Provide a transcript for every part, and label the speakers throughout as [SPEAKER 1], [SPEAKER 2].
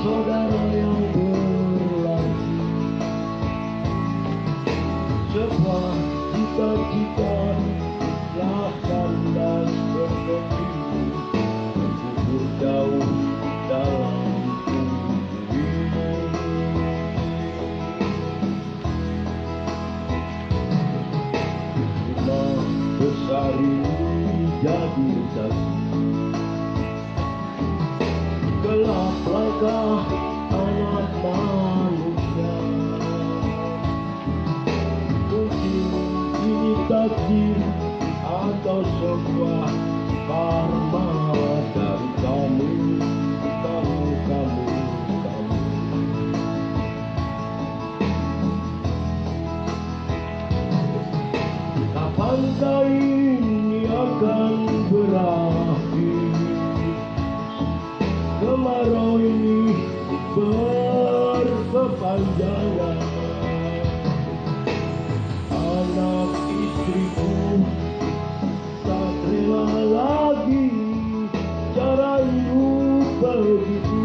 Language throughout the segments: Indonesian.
[SPEAKER 1] saudara yang berlalu, sebuah cita-cita telah kandas bertepi, terkubur jauh dalam bumi. Rumah besar ini jadi saksi, gelap langkah anak manusia. Mungkin ini takdir atau sebuah karma dari kamu. Kapankah ini akan berakhir? Kemarau ini berkepanjangan. Anak istriku tak rela lagi cara hidup begitu.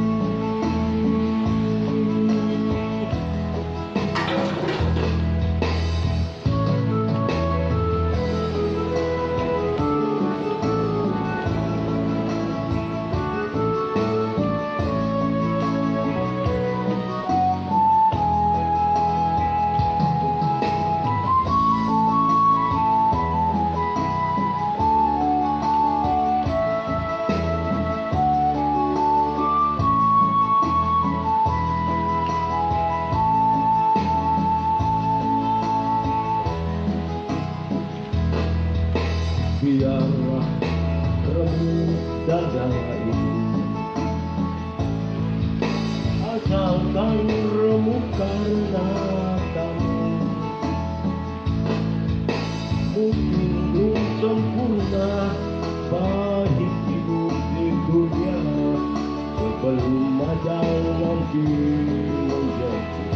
[SPEAKER 1] Biarlah remuk dada ini, asalkan remuk karena kamu. Mungkin belum sempurna pahit hidup di dunia, sebelum ajal nanti menjemput.